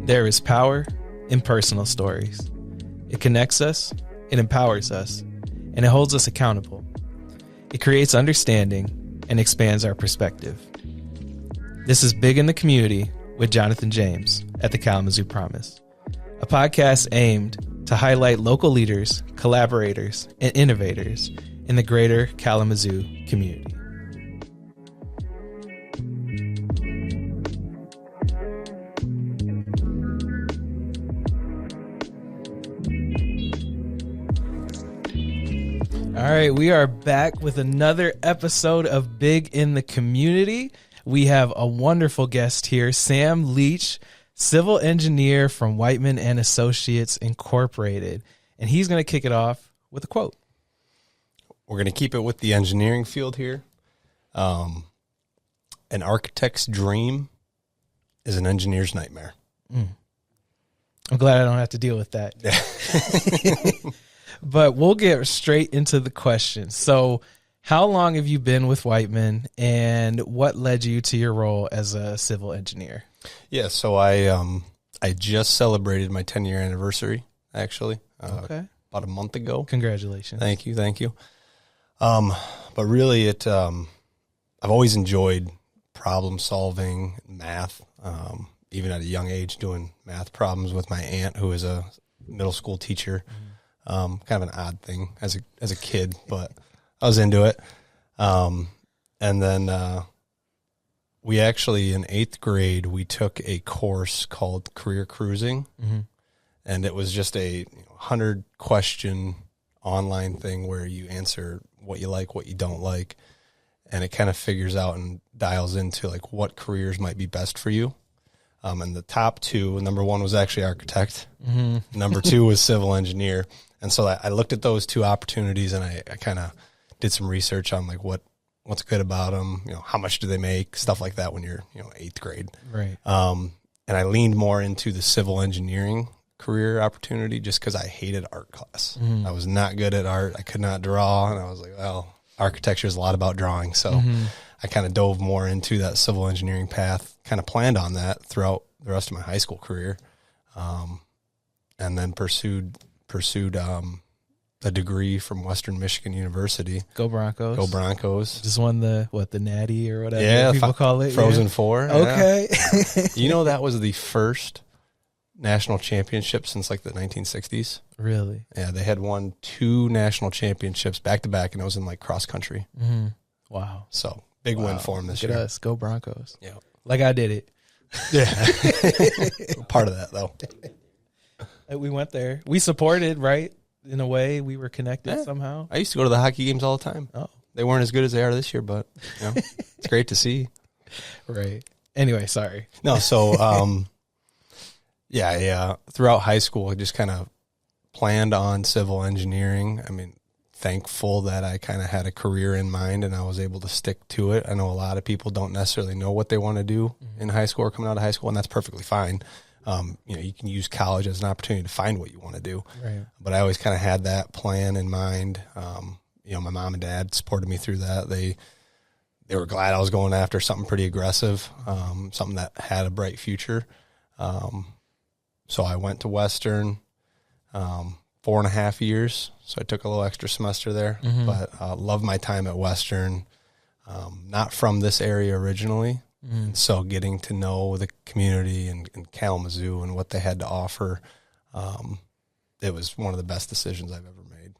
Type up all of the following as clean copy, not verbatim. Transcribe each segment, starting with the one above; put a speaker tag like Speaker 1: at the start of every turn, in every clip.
Speaker 1: There is power in personal stories. It connects us, it empowers us, and it holds us accountable. It creates understanding and expands our perspective. This is Big in the Community with Jonathan James at the Kalamazoo Promise, a podcast aimed to highlight local leaders, collaborators, and innovators in the greater Kalamazoo community. All right, we are back with another episode of Big in the Community. We have a wonderful guest here, Sam Leatch, civil engineer from Wightman Associates Incorporated, and he's going to kick it off with a quote.
Speaker 2: We're going to keep it with the engineering field here. An architect's dream is an engineer's nightmare.
Speaker 1: I'm glad I don't have to deal with that. But we'll get straight into the question. So how long have you been with Wightman, and what led you to your role as a civil engineer?
Speaker 2: Yeah, so I just celebrated my 10-year anniversary, actually, about a month ago.
Speaker 1: Congratulations.
Speaker 2: Thank you. But really, I've always enjoyed problem solving, math, even at a young age doing math problems with my aunt, who is a middle school teacher. Kind of an odd thing as a kid, but I was into it. And then we actually, in 8th grade, we took a course called Career Cruising, and it was just a 100-question online thing where you answer what you like, what you don't like, and it kind of figures out and dials into like what careers might be best for you. And the top two, number one was actually architect. Number two was civil engineer. And so I looked at those two opportunities, and I kind of did some research on like what's good about them, how much do they make, stuff like that when you're 8th grade.
Speaker 1: Right.
Speaker 2: And I leaned more into the civil engineering career opportunity just because I hated art class. I was not good at art. I could not draw, and I was like, well, architecture is a lot about drawing. So I kind of dove more into that civil engineering path, kind of planned on that throughout the rest of my high school career, and then pursued a degree from Western Michigan University.
Speaker 1: Go Broncos.
Speaker 2: Go Broncos.
Speaker 1: Just won the Natty or whatever people call it.
Speaker 2: Frozen Four.
Speaker 1: Okay.
Speaker 2: Yeah. That was the first national championship since like the 1960s.
Speaker 1: Really?
Speaker 2: Yeah, they had won 2 national championships back to back, and it was in like cross country.
Speaker 1: Wow.
Speaker 2: So big win for them this
Speaker 1: Look
Speaker 2: year.
Speaker 1: at us. Go Broncos.
Speaker 2: Yeah.
Speaker 1: Like I did it.
Speaker 2: Yeah. Part of that though.
Speaker 1: We went there. We supported, right? In a way, we were connected somehow.
Speaker 2: I used to go to the hockey games all the time.
Speaker 1: Oh.
Speaker 2: They weren't as good as they are this year, but it's great to see.
Speaker 1: Right. Anyway, sorry.
Speaker 2: No, so throughout high school I just kind of planned on civil engineering. I mean, thankful that I kind of had a career in mind and I was able to stick to it. I know a lot of people don't necessarily know what they want to do in high school or coming out of high school, and that's perfectly fine. You can use college as an opportunity to find what you want to do. Right. But I always kind of had that plan in mind. My mom and dad supported me through that. They were glad I was going after something pretty aggressive, something that had a bright future. So I went to Western, 4.5 years. So I took a little extra semester there, but loved my time at Western. Not from this area originally. And so getting to know the community and Kalamazoo and what they had to offer, it was one of the best decisions I've ever made.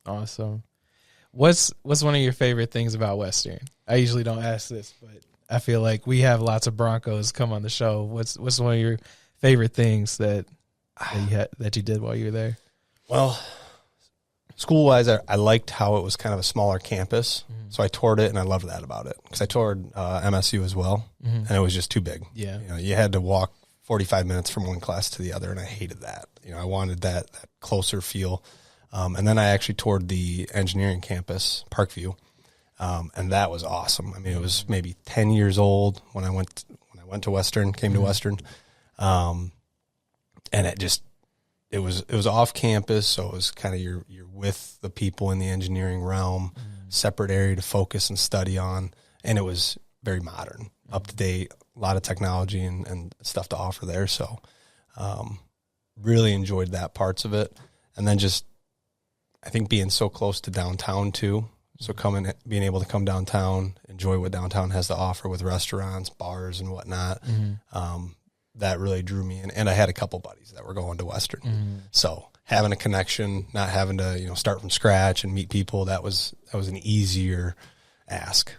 Speaker 1: Awesome. What's one of your favorite things about Western? I usually don't ask this, but I feel like we have lots of Broncos come on the show. What's one of your favorite things that you did while you were there? Well,
Speaker 2: school-wise, I liked how it was kind of a smaller campus, so I toured it, and I loved that about it, because I toured MSU as well, and it was just too big.
Speaker 1: Yeah.
Speaker 2: You had to walk 45 minutes from one class to the other, and I hated that. I wanted that closer feel. And then I actually toured the engineering campus, Parkview, and that was awesome. I mean, it was maybe 10 years old when I went to Western, came to Western, and it was off campus, so it was kind of you're with the people in the engineering realm, separate area to focus and study on, and it was very modern, up to date, a lot of technology and stuff to offer there. So really enjoyed that parts of it. And then just, I think being so close to downtown too. So being able to come downtown, enjoy what downtown has to offer with restaurants, bars and whatnot. That really drew me in. And I had a couple buddies that were going to Western. So having a connection, not having to, start from scratch and meet people, that was an easier ask,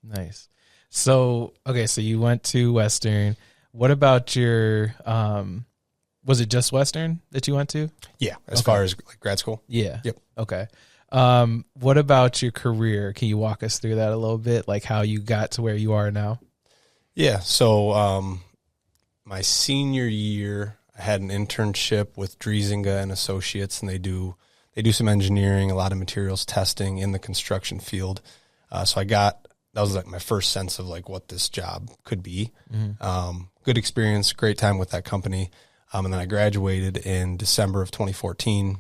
Speaker 1: Nice. So, okay. So you went to Western. What about your, was it just Western that you went to?
Speaker 2: Yeah. As far as like grad school.
Speaker 1: Yeah.
Speaker 2: Yep.
Speaker 1: Okay. What about your career? Can you walk us through that a little bit? Like how you got to where you are now?
Speaker 2: Yeah. So, my senior year, I had an internship with Wightman Associates, and they do some engineering, a lot of materials testing in the construction field. So that was like my first sense of like what this job could be. Good experience, great time with that company. And then I graduated in December of 2014.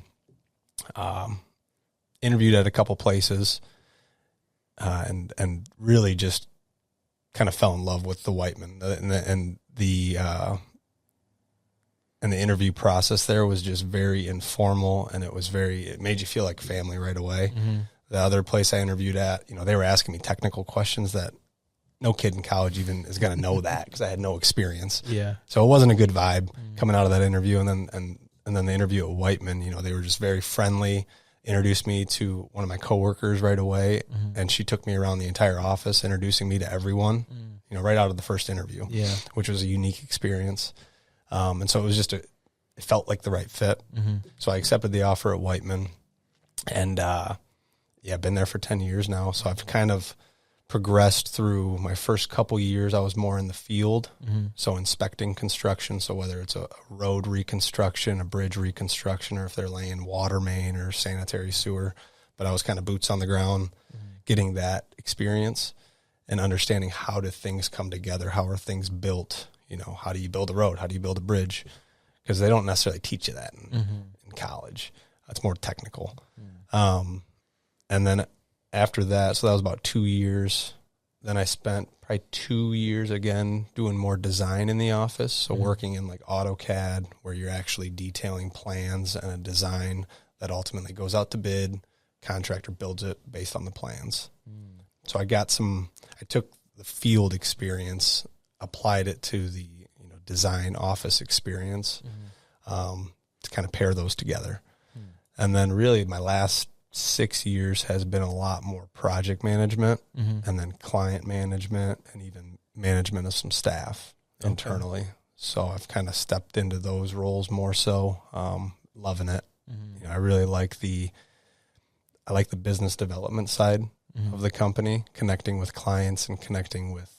Speaker 2: Interviewed at a couple places, and really just kind of fell in love with the Wightman, and the interview process there was just very informal, and it made you feel like family right away. The other place I interviewed at, they were asking me technical questions that no kid in college even is going to know that, because I had no experience.
Speaker 1: Yeah.
Speaker 2: So it wasn't a good vibe coming out of that interview. And then the interview at Wightman, they were just very friendly, introduced me to one of my coworkers right away. And she took me around the entire office, introducing me to everyone, right out of the first interview, which was a unique experience. And so it was it felt like the right fit. So I accepted the offer at Wightman, and, been there for 10 years now. So I've kind of progressed through my first couple years. I was more in the field. So inspecting construction. So whether it's a road reconstruction, a bridge reconstruction, or if they're laying water main or sanitary sewer, but I was kind of boots on the ground, getting that experience and understanding how do things come together? How are things built? How do you build a road? How do you build a bridge? Because they don't necessarily teach you that in college. It's more technical. And then after that, so that was about 2 years. Then I spent probably 2 years again doing more design in the office. So working in like AutoCAD, where you're actually detailing plans and a design that ultimately goes out to bid. Contractor builds it based on the plans. So I took the field experience, applied it to the design office experience, to kind of pair those together. And then really my last 6 years has been a lot more project management, and then client management, and even management of some staff internally. So I've kind of stepped into those roles more so, loving it. I really like the business development side of the company, connecting with clients and connecting with,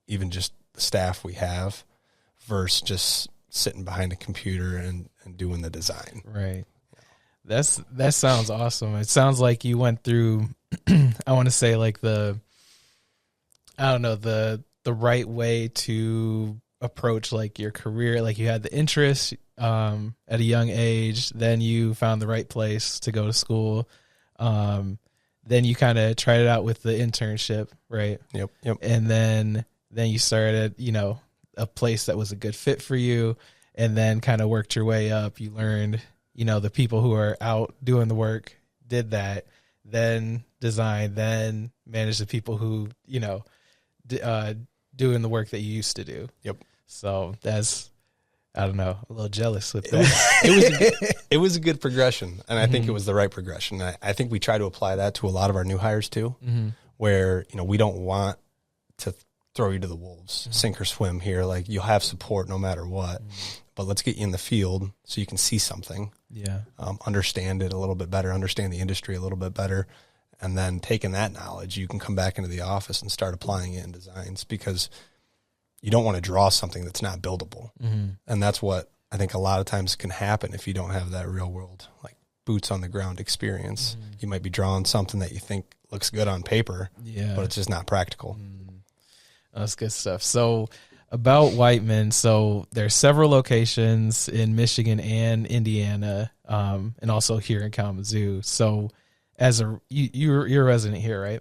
Speaker 2: even just the staff we have versus just sitting behind a computer and doing the design.
Speaker 1: Right. That sounds awesome. It sounds like you went through, I want to say like the right way to approach like your career. Like you had the interest at a young age, then you found the right place to go to school. Then you kind of tried it out with the internship, right?
Speaker 2: Yep.
Speaker 1: And then you started, a place that was a good fit for you, and then kind of worked your way up. You learned, the people who are out doing the work did that, then designed, then managed the people who, doing the work that you used to do.
Speaker 2: Yep.
Speaker 1: So that's, I don't know, a little jealous with that.
Speaker 2: It was a good progression, and I think it was the right progression. I think we try to apply that to a lot of our new hires too, where, we don't want to throw you to the wolves, sink or swim here. Like you'll have support no matter what, but let's get you in the field so you can see something.
Speaker 1: Yeah.
Speaker 2: Understand it a little bit better, understand the industry a little bit better. And then taking that knowledge, you can come back into the office and start applying it in designs, because you don't want to draw something that's not buildable. And that's what I think a lot of times can happen if you don't have that real world, like boots on the ground experience. You might be drawing something that you think looks good on paper, but it's just not practical.
Speaker 1: That's good stuff. So about Wightman. So there's several locations in Michigan and Indiana, and also here in Kalamazoo. So as you're a resident here, right?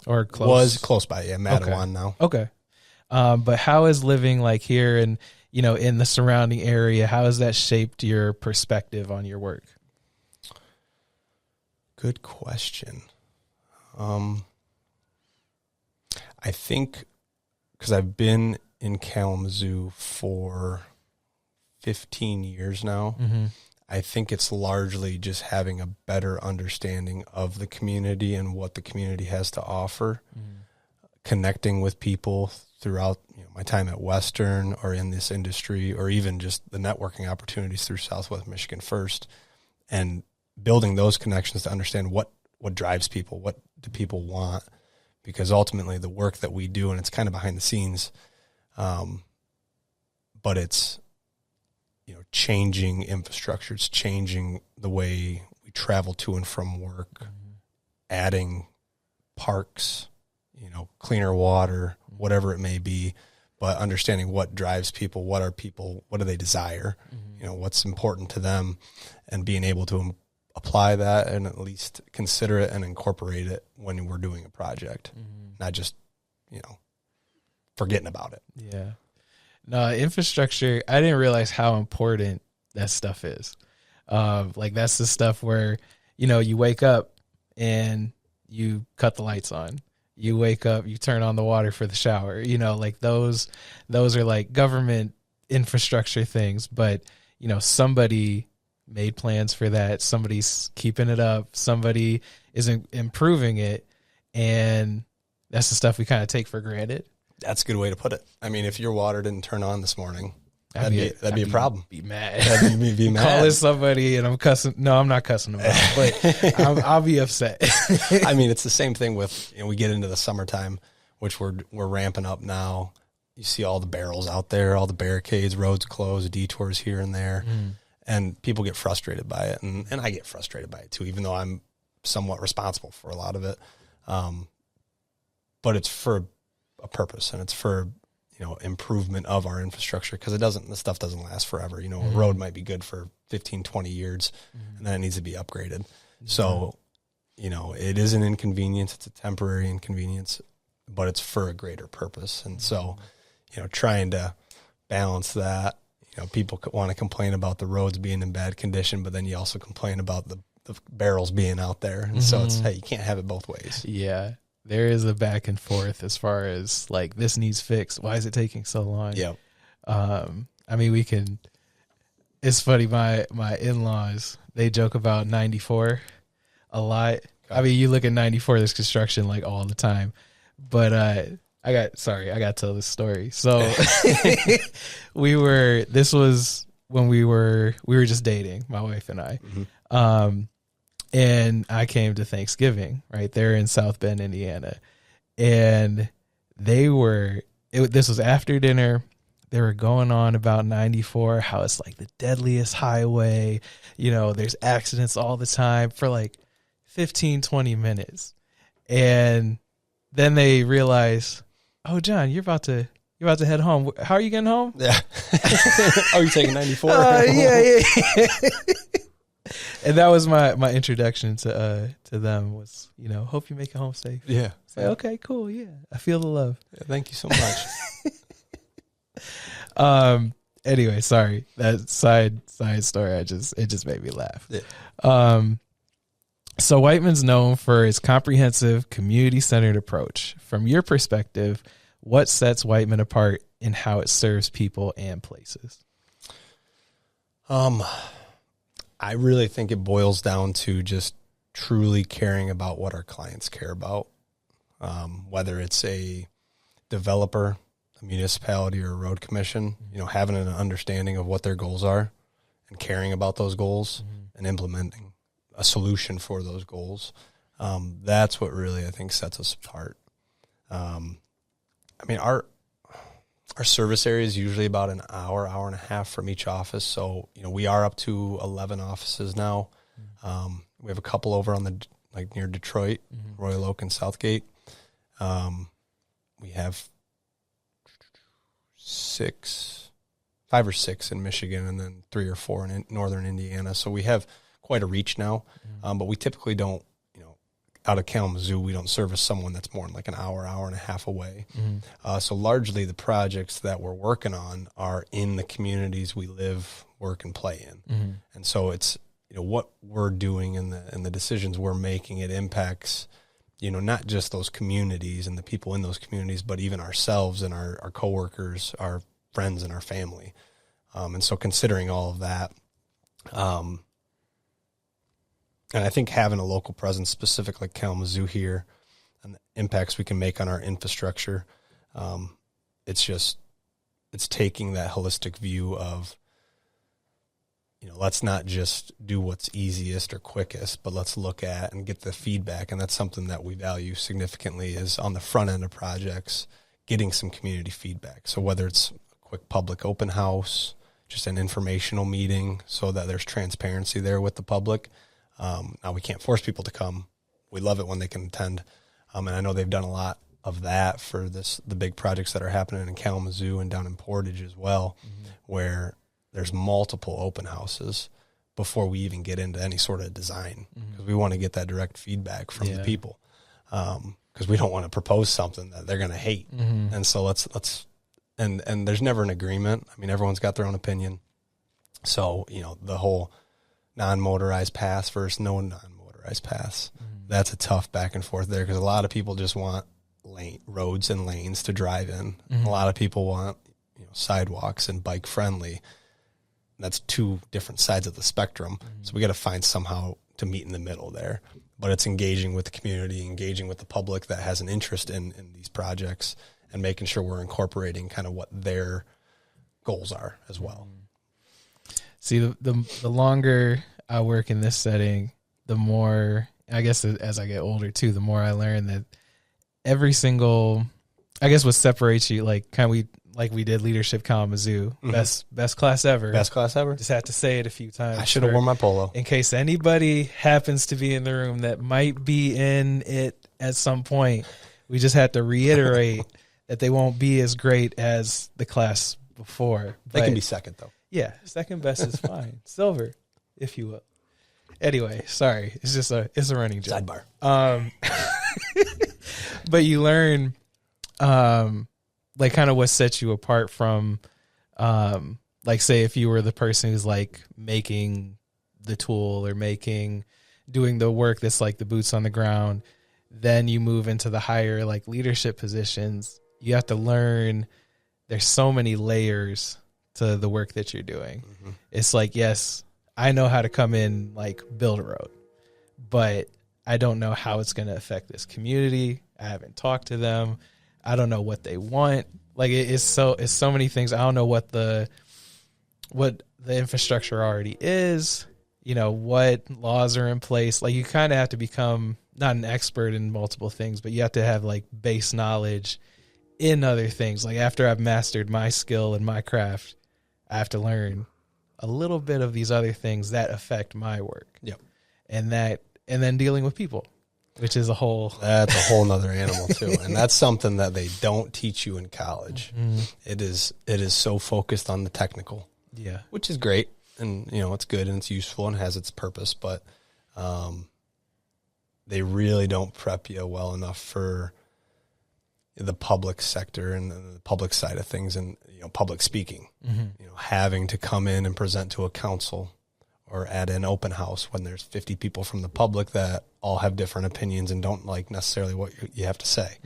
Speaker 2: Or close? Was close by, yeah. Mattawan now.
Speaker 1: Okay. But how is living like here and, in the surrounding area, how has that shaped your perspective on your work?
Speaker 2: Good question. I think because I've been in Kalamazoo for 15 years now, I think it's largely just having a better understanding of the community and what the community has to offer, connecting with people throughout my time at Western or in this industry, or even just the networking opportunities through Southwest Michigan First, and building those connections to understand what drives people, what do people want, because ultimately the work that we do, and it's kind of behind the scenes, but it's changing infrastructure, it's changing the way we travel to and from work, adding parks, cleaner water, whatever it may be, but understanding what drives people, what do they desire, what's important to them, and being able to apply that and at least consider it and incorporate it when we're doing a project, not just, forgetting about it.
Speaker 1: Yeah. No, infrastructure, I didn't realize how important that stuff is. That's the stuff where, you wake up and you cut the lights on. You wake up, you turn on the water for the shower, those are like government infrastructure things, but somebody made plans for that. Somebody's keeping it up. Somebody is improving it. And that's the stuff we kind of take for granted.
Speaker 2: That's a good way to put it. I mean, if your water didn't turn on this morning, that'd be a problem.
Speaker 1: Be mad.
Speaker 2: Be mad.
Speaker 1: Calling somebody and I'm cussing. No, I'm not cussing them out, but I'll be upset.
Speaker 2: I mean, it's the same thing with, we get into the summertime, which we're ramping up now. You see all the barrels out there, all the barricades, roads closed, detours here and there. And people get frustrated by it. And I get frustrated by it too, even though I'm somewhat responsible for a lot of it. But it's for a purpose, and it's for, improvement of our infrastructure, because this stuff doesn't last forever. A road might be good for 15, 20 years, and then it needs to be upgraded. So, it is an inconvenience. It's a temporary inconvenience, but it's for a greater purpose. And so, trying to balance that. People want to complain about the roads being in bad condition, but then you also complain about the barrels being out there. And so it's, hey, you can't have it both ways.
Speaker 1: Yeah. There is a back and forth as far as this needs fixed. Why is it taking so long?
Speaker 2: Yeah.
Speaker 1: It's funny. My in-laws, they joke about 94 a lot. Okay. You look at 94, there's construction all the time, but, I got to tell this story. So this was when we were just dating, my wife and I. And I came to Thanksgiving, right? They're in South Bend, Indiana. And this was after dinner. They were going on about 94, how it's the deadliest highway. There's accidents all the time for 15, 20 minutes. And then they realize, oh, John, you're about to head home. How are you getting home?
Speaker 2: Yeah. Oh, you're taking 94?
Speaker 1: Yeah. And that was my introduction to them was, hope you make it home safe.
Speaker 2: Yeah.
Speaker 1: Okay, cool. Yeah. I feel the love.
Speaker 2: Yeah, thank you so much.
Speaker 1: Anyway, sorry. That side story, it just made me laugh.
Speaker 2: Yeah.
Speaker 1: So Wightman's known for its comprehensive, community-centered approach. From your perspective, what sets Wightman apart in how it serves people and places?
Speaker 2: I really think it boils down to just truly caring about what our clients care about, whether it's a developer, a municipality, or a road commission, having an understanding of what their goals are and caring about those goals and implementing a solution for those goals. That's what really, I think, sets us apart. Our service area is usually about an hour and a half from each office. So, we are up to 11 offices now. We have a couple over on the, near Detroit, Royal Oak and Southgate. We have 5 or 6 in Michigan, and then 3 or 4 in northern Indiana. So we have quite a reach now, but we typically don't, out of Kalamazoo, we don't service someone that's more than like an hour and a half away. So largely the projects that we're working on are in the communities we live, work, and play in. And so it's, what we're doing and the decisions we're making, it impacts, not just those communities and the people in those communities, but even ourselves and our coworkers, our friends, and our family. And so considering all of that, and I think having a local presence, specifically Kalamazoo here, and the impacts we can make on our infrastructure, it's taking that holistic view of, let's not just do what's easiest or quickest, but let's look at and get the feedback. And that's something that we value significantly, is on the front end of projects, getting some community feedback. So whether it's a quick public open house, just an informational meeting so that there's transparency there with the public. Now we can't force people to come. We love it when they can attend. And I know they've done a lot of that for the big projects that are happening in Kalamazoo and down in Portage as well, where there's multiple open houses before we even get into any sort of design, because we want to get that direct feedback from the people. Because we don't want to propose something that they're going to hate. And so and there's never an agreement. I mean, everyone's got their own opinion. So, the whole non-motorized paths versus no non-motorized paths, that's a tough back and forth there, because a lot of people just want roads and lanes to drive in. A lot of people want sidewalks and bike friendly. That's 2 different sides of the spectrum. So we got to find somehow to meet in the middle there. But it's engaging with the community, engaging with the public that has an interest in these projects, and making sure we're incorporating kind of what their goals are as well.
Speaker 1: See, the longer I work in this setting, the more, I guess as I get older too, the more I learn that every single, I guess what separates you, like we did Leadership Kalamazoo, best class ever.
Speaker 2: Best class ever.
Speaker 1: Just had to say it a few times.
Speaker 2: I should have worn my polo.
Speaker 1: In case anybody happens to be in the room that might be in it at some point, we just had to reiterate that they won't be as great as the class before.
Speaker 2: They can be second, though.
Speaker 1: Yeah, second best is fine. Silver, if you will. Anyway, sorry. It's a running joke.
Speaker 2: Sidebar.
Speaker 1: But you learn like kind of what sets you apart from like, say, if you were the person who's like making the tool or doing the work that's like the boots on the ground, then you move into the higher like leadership positions. You have to learn there's so many layers to the work that you're doing. It's like, yes, I know how to come in, like build a road, but I don't know how it's going to affect this community. I haven't talked to them. I don't know what they want. Like it's so many things. I don't know what the infrastructure already is, what laws are in place. Like you kind of have to become not an expert in multiple things, but you have to have like base knowledge in other things. Like after I've mastered my skill and my craft, I have to learn a little bit of these other things that affect my work. Yep. And then dealing with people, which is that's a whole nother animal too. And that's something that they don't teach you in college. It is so focused on the technical. Yeah. Which is great. And it's good and it's useful and has its purpose, but they really don't prep you well enough for the public sector and the public side of things, and public speaking. Having to come in and present to a council or at an open house when there's 50 people from the public that all have different opinions and don't like necessarily what you have to say.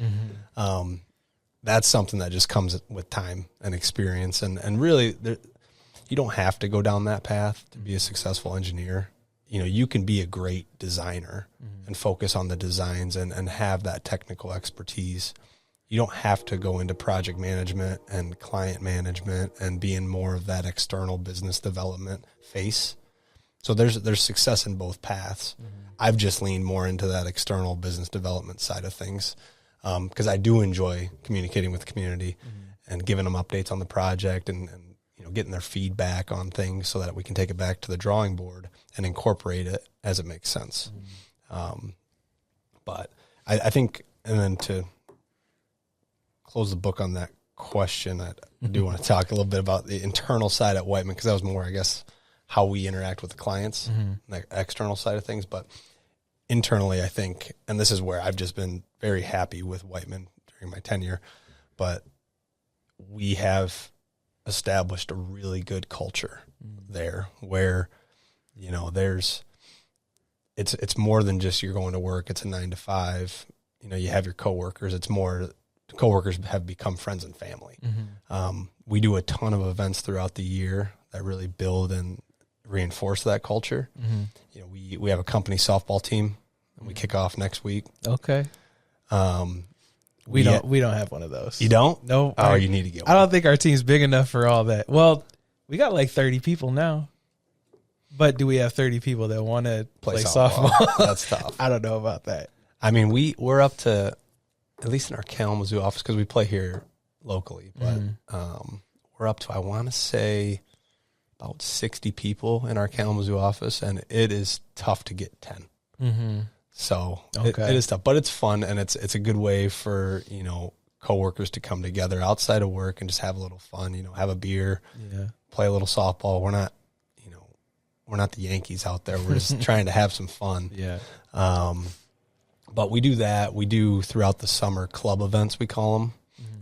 Speaker 1: That's something that just comes with time and experience, and really you don't have to go down that path to be a successful engineer. You can be a great designer and focus on the designs and have that technical expertise. You don't have to go into project management and client management and be in more of that external business development face. So there's success in both paths. I've just leaned more into that external business development side of things because I do enjoy communicating with the community and giving them updates on the project and getting their feedback on things so that we can take it back to the drawing board and incorporate it as it makes sense. But I think, and then to close the book on that
Speaker 2: question, I do want to talk a little bit about the internal side at Wightman, because that was more, I guess, how we interact with the clients, the external side of things. But internally, I think, and this is where I've just been very happy with Wightman during my tenure, but we have established a really good culture there where, you know, it's more than just you're going to work. It's a 9 to 5. You know, you have your coworkers. It's more, coworkers have become friends and family. We do a ton of events throughout the year that really build and reinforce that culture. You know, we have a company softball team, and we kick off next week.
Speaker 1: Okay. We don't have one of those.
Speaker 2: You don't?
Speaker 1: No.
Speaker 2: Oh, you need to get one.
Speaker 1: I don't think our team's big enough for all that. Well, we got like 30 people now. But do we have 30 people that want to play softball?
Speaker 2: That's tough.
Speaker 1: I don't know about that.
Speaker 2: I mean, we're up to, at least in our Kalamazoo office, because we play here locally, but we're up to, I want to say, about 60 people in our Kalamazoo office, and it is tough to get 10. So it is tough, but it's fun, and it's a good way for, you know, coworkers to come together outside of work and just have a little fun, you know, have a beer, play a little softball. We're not the Yankees out there. We're just trying to have some fun. But we do that. We do throughout the summer club events, we call them,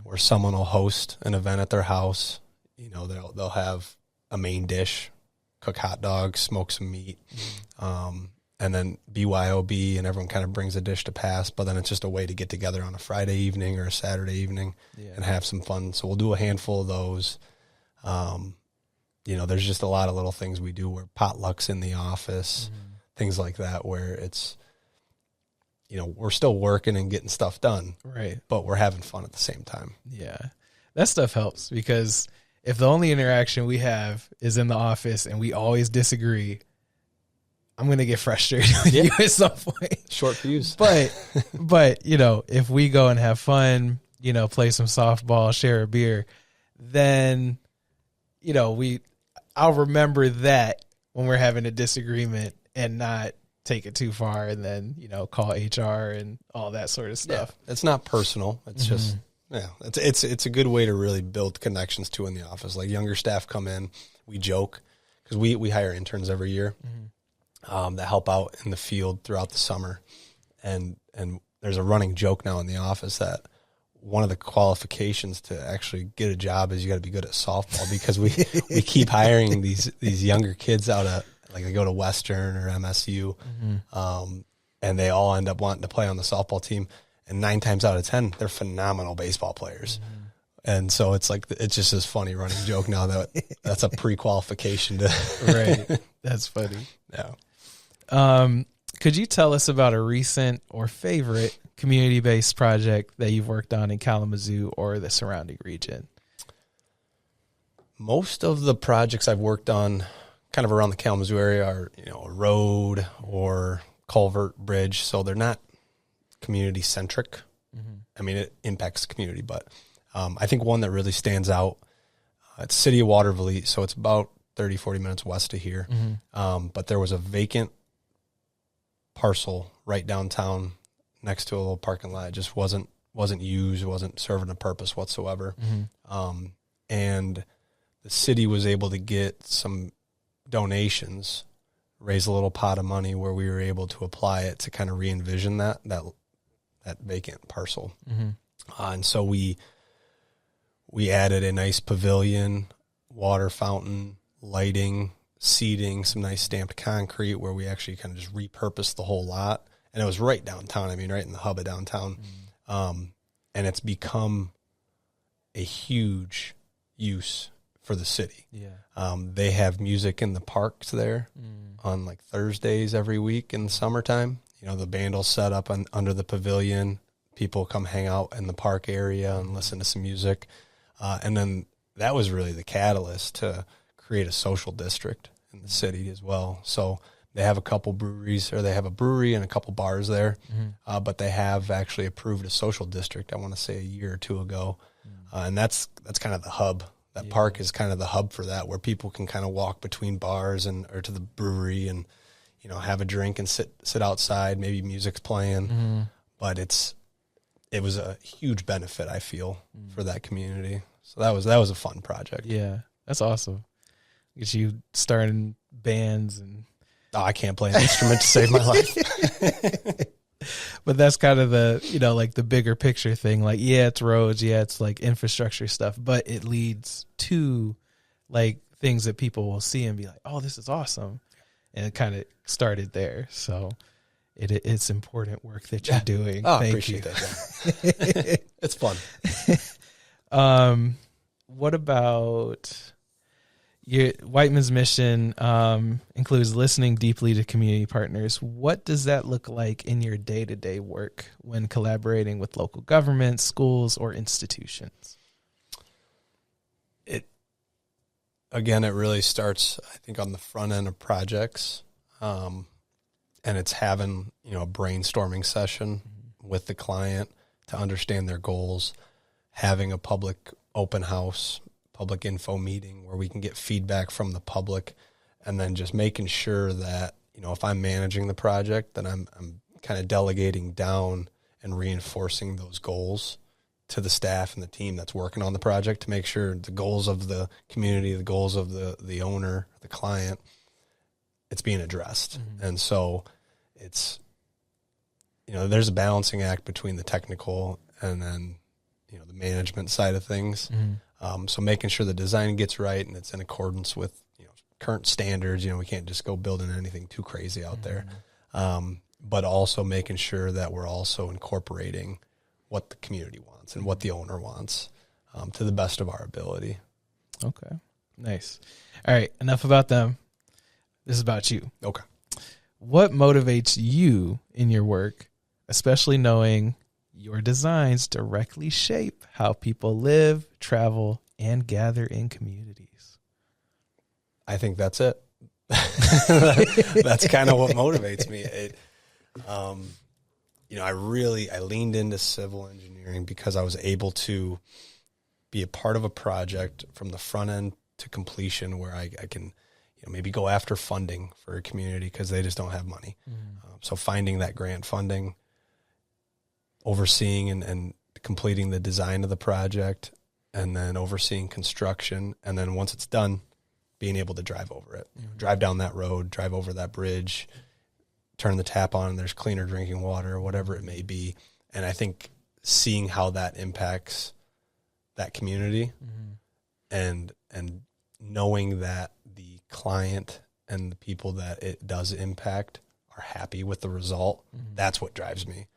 Speaker 2: where someone will host an event at their house. You know, they'll have a main dish, cook hot dogs, smoke some meat, and then BYOB, and everyone kind of brings a dish to pass. But then it's just a way to get together on a Friday evening or a Saturday evening and have some fun. So we'll do a handful of those. You know, there's just a lot of little things we do, where potlucks in the office, things like that, where it's, you know, we're still working and getting stuff done,
Speaker 1: right? But
Speaker 2: we're having fun at the same time.
Speaker 1: Yeah, that stuff helps, because if the only interaction we have is in the office and we always disagree, I'm going to get frustrated with you at some point.
Speaker 2: Short fuse.
Speaker 1: But, you know, if we go and have fun, you know, play some softball, share a beer, then, you know, I'll remember that when we're having a disagreement and not take it too far and then, you know, call HR and all that sort of stuff.
Speaker 2: Yeah, it's not personal. It's just, it's a good way to really build connections too in the office. Like, younger staff come in, we joke, because we hire interns every year that help out in the field throughout the summer. And there's a running joke now in the office that one of the qualifications to actually get a job is you got to be good at softball, because we keep hiring these younger kids out of, like, they go to Western or MSU, and they all end up wanting to play on the softball team. And 9 times out of 10, they're phenomenal baseball players. And so it's like, it's just this funny running joke now that that's a pre-qualification to.
Speaker 1: Right. That's funny.
Speaker 2: Yeah.
Speaker 1: Could you tell us about a recent or favorite community-based project that you've worked on in Kalamazoo or the surrounding region?
Speaker 2: Most of the projects I've worked on kind of around the Kalamazoo area are, you know, a road or culvert, bridge. So they're not community centric. I mean, it impacts the community, but I think one that really stands out, it's City of Waterville. So it's about 30, 40 minutes west of here. But there was a vacant parcel right downtown next to a little parking lot. It just wasn't used, wasn't serving a purpose whatsoever. And the city was able to get some donations, raise a little pot of money where we were able to apply it to kind of re-envision that vacant parcel. And so we added a nice pavilion, water fountain, lighting, seating, some nice stamped concrete, where we actually kind of just repurposed the whole lot. And it was right downtown. I mean, right in the hub of downtown. And it's become a huge use for the city. They have music in the parks there on like Thursdays every week in the summertime. You know, the band will set up under the pavilion. People come hang out in the park area and listen to some music. And then that was really the catalyst to create a social district in the city as well. So they have a couple breweries, or they have a brewery and a couple bars there, but they have actually approved a social district, I want to say a year or two ago. And that's kind of the hub. That park is kind of the hub for that, where people can kind of walk between bars or to the brewery and, you know, have a drink and sit outside. Maybe music's playing, but it's it was a huge benefit, I feel, for that community. So that was a fun project.
Speaker 1: Yeah, that's awesome. Get you starting bands and
Speaker 2: I can't play an instrument to save my life.
Speaker 1: But that's kind of the, like the bigger picture thing. Like, yeah, it's roads. Yeah, it's like infrastructure stuff, but it leads to like things that people will see and be like, oh, this is awesome. And it kind of started there. So it's important work that you're doing.
Speaker 2: Oh,
Speaker 1: Thank
Speaker 2: appreciate
Speaker 1: you.
Speaker 2: that. It's fun.
Speaker 1: What about your Wightman's mission includes listening deeply to community partners. What does that look like in your day-to-day work when collaborating with local governments, schools, or institutions?
Speaker 2: It really starts, I think, on the front end of projects. And it's having, a brainstorming session with the client to understand their goals, having a public open house, public info meeting where we can get feedback from the public, and then just making sure that, if I'm managing the project, then I'm kind of delegating down and reinforcing those goals to the staff and the team that's working on the project to make sure the goals of the community, the goals of the owner, the client, it's being addressed. Mm-hmm. And so it's, there's a balancing act between the technical and then, the management side of things. Mm-hmm. So making sure the design gets right and it's in accordance with current standards. We can't just go building anything too crazy out there. But also making sure that we're also incorporating what the community wants and what the owner wants to the best of our ability.
Speaker 1: Okay, nice. All right, enough about them. This is about you.
Speaker 2: Okay.
Speaker 1: What motivates you in your work, especially knowing your designs directly shape how people live, travel, and gather in communities?
Speaker 2: I think that's it. That's kind of what motivates me. I leaned into civil engineering because I was able to be a part of a project from the front end to completion where I can, maybe go after funding for a community because they just don't have money. So finding that grant funding, overseeing and completing the design of the project, and then overseeing construction. And then once it's done, being able to drive over it, drive down that road, drive over that bridge, turn the tap on, and there's cleaner drinking water or whatever it may be. And I think seeing how that impacts that community and knowing that the client and the people that it does impact are happy with the result, that's what drives me.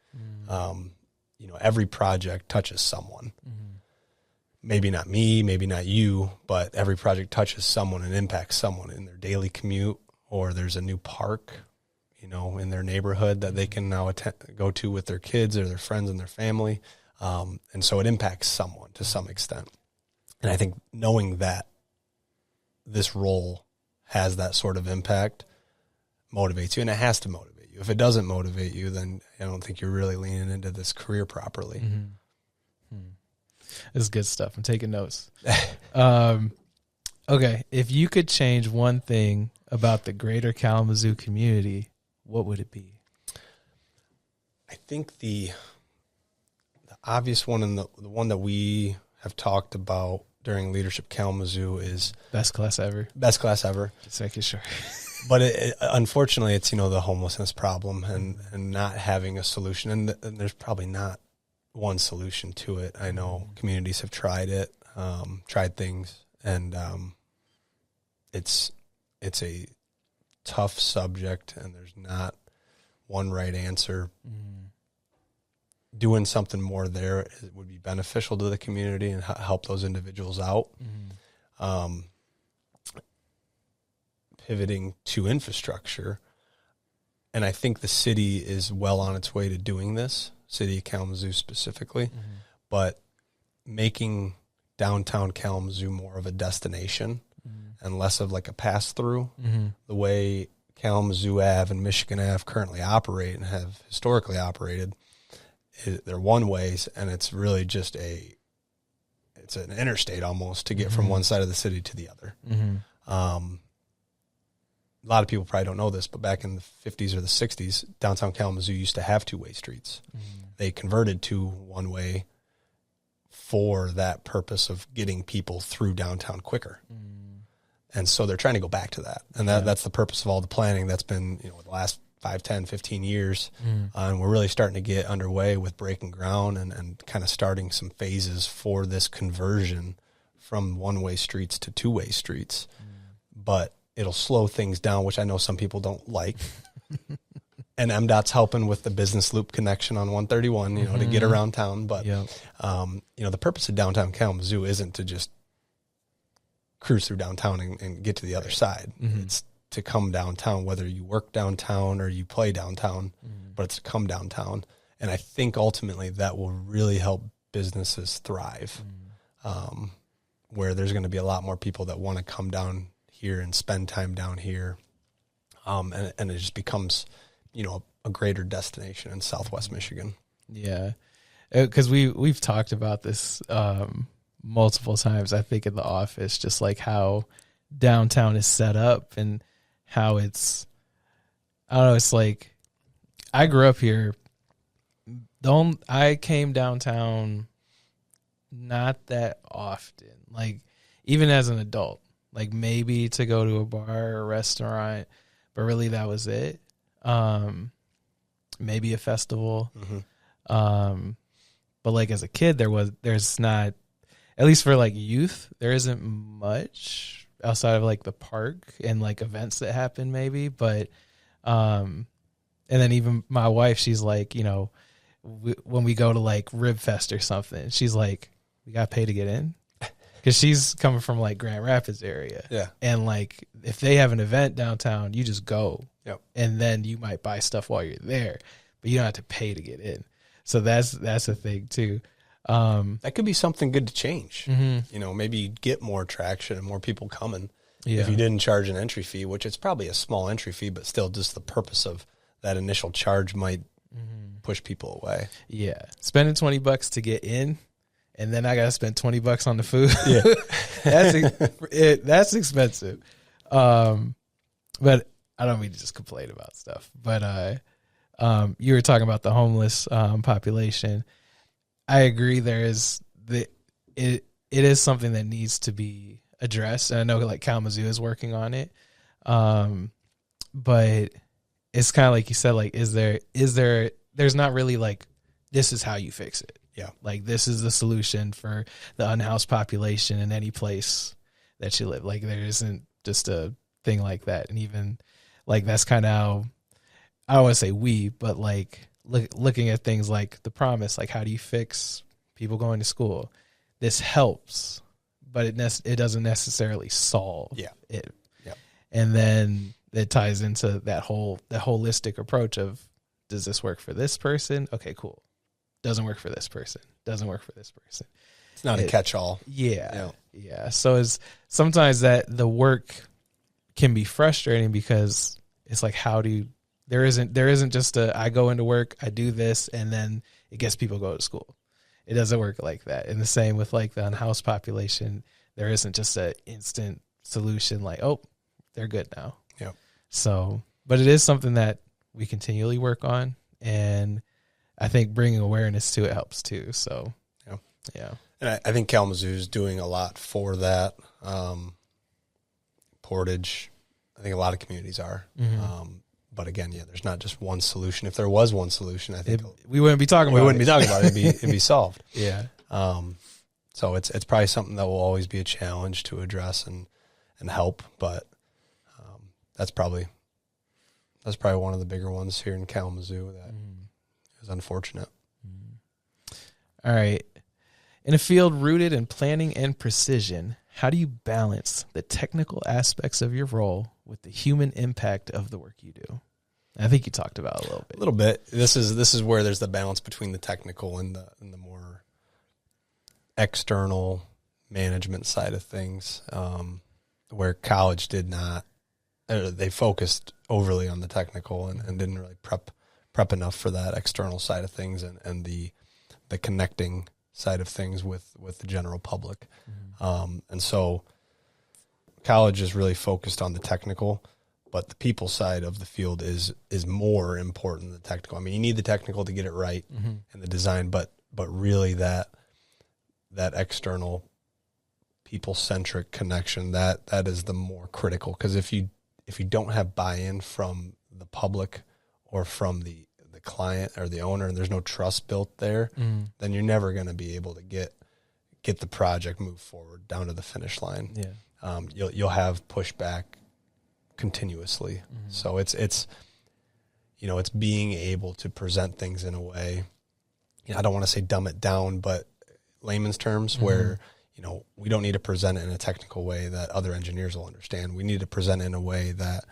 Speaker 2: Every project touches someone. Maybe not me, maybe not you, but every project touches someone and impacts someone in their daily commute, or there's a new park, in their neighborhood that they can now go to with their kids or their friends and their family. And so it impacts someone to some extent. And I think knowing that this role has that sort of impact motivates you, and it has to motivate you. If it doesn't motivate you, then I don't think you're really leaning into this career properly.
Speaker 1: This is good stuff. I'm taking notes. Okay. If you could change one thing about the greater Kalamazoo community, what would it be?
Speaker 2: I think the obvious one and the one that we have talked about during Leadership Kalamazoo is
Speaker 1: best class ever.
Speaker 2: Best class ever.
Speaker 1: Just making sure.
Speaker 2: But unfortunately, it's, the homelessness problem and not having a solution. And there's probably not one solution to it. I know communities have tried it, tried things, and it's a tough subject, and there's not one right answer. Doing something more there would be beneficial to the community and help those individuals out. Pivoting to infrastructure, and I think the city is well on its way to doing this, City of Kalamazoo specifically, but making downtown Kalamazoo more of a destination and less of like a pass-through, the way Kalamazoo Ave and Michigan Ave currently operate and have historically operated. They're one-ways, and it's really just it's an interstate almost to get from one side of the city to the other. a lot of people probably don't know this, but back in the 50s or the 60s, downtown Kalamazoo used to have two-way streets. They converted to one-way for that purpose of getting people through downtown quicker. And so they're trying to go back to that. And that's the purpose of all the planning that's been, the last 5, 10, 15 years. And we're really starting to get underway with breaking ground and kind of starting some phases for this conversion from one-way streets to two-way streets. But it'll slow things down, which I know some people don't like. And MDOT's helping with the business loop connection on 131, to get around town. But, the purpose of downtown Kalamazoo isn't to just cruise through downtown and get to the other side. It's to come downtown, whether you work downtown or you play downtown, but it's to come downtown. And I think ultimately that will really help businesses thrive, where there's going to be a lot more people that want to come down here and spend time down here. And it just becomes, a greater destination in Southwest Michigan.
Speaker 1: Yeah. Because we've talked about this multiple times, I think, in the office, just like how downtown is set up and how it's, I don't know, it's like, I grew up here. I came downtown not that often, like even as an adult, like maybe to go to a bar or a restaurant, but really that was it. Maybe a festival. But like as a kid, there's not, at least for like youth, there isn't much outside of like the park and like events that happen maybe. But, and then even my wife, she's like, when we go to like Rib Fest or something, she's like, we got to pay to get in. Cause she's coming from like Grand Rapids area. Yeah. And like, if they have an event downtown, you just go. Yep. And then you might buy stuff while you're there, but you don't have to pay to get in. So that's a thing too.
Speaker 2: That could be something good to change. Maybe you'd get more traction and more people coming if you didn't charge an entry fee, which it's probably a small entry fee, but still just the purpose of that initial charge might push people away.
Speaker 1: Yeah. Spending $20 to get in, and then I got to spend $20 on the food. That's expensive. But I don't mean to just complain about stuff, but, you were talking about the homeless, population. I agree. It is something that needs to be addressed. And I know like Kalamazoo is working on it. But it's kind of like you said, like, there's not really like, this is how you fix it. Yeah. Like this is the solution for the unhoused population in any place that you live. Like there isn't just a thing like that. And even like, that's kind of how, I don't want to say but like looking at things like the promise, like how do you fix people going to school? This helps, but it doesn't necessarily solve it. Yeah. And then it ties into that holistic approach of, does this work for this person? Okay, cool. Doesn't work for this person. Doesn't work for this person.
Speaker 2: It's not a catch-all.
Speaker 1: Yeah. So it's sometimes that the work can be frustrating because it's like, there isn't just I go into work, I do this, and then it gets people to go to school. It doesn't work like that. And the same with like the unhoused population. There isn't just an instant solution like, oh, they're good now. Yep. So, but it is something that we continually work on, and I think bringing awareness to it helps too. So, yeah.
Speaker 2: And I think Kalamazoo is doing a lot for that. Portage, I think a lot of communities are. But again, there's not just one solution. If there was one solution, I think
Speaker 1: we wouldn't be talking about
Speaker 2: it. It'd be solved.
Speaker 1: Yeah.
Speaker 2: So it's probably something that will always be a challenge to address and help. But that's probably one of the bigger ones here in Kalamazoo that is unfortunate.
Speaker 1: All right. In a field rooted in planning and precision, how do you balance the technical aspects of your role with the human impact of the work you do? I think you talked about it a little bit.
Speaker 2: This is where there's the balance between the technical and the more external management side of things, where college did not. They focused overly on the technical and didn't really prep enough for that external side of things and the connecting side of things with the general public. And so college is really focused on the technical, but the people side of the field is more important than the technical. I mean, you need the technical to get it right and the design, but really that external people-centric connection, that is the more critical. Because if you don't have buy-in from the public or from the client or the owner, and there's no trust built there, then you're never going to be able to get the project moved forward down to the finish line.
Speaker 1: Yeah.
Speaker 2: You'll have pushback continuously. So it's being able to present things in a way, I don't want to say dumb it down, but layman's terms where, we don't need to present it in a technical way that other engineers will understand. We need to present it in a way that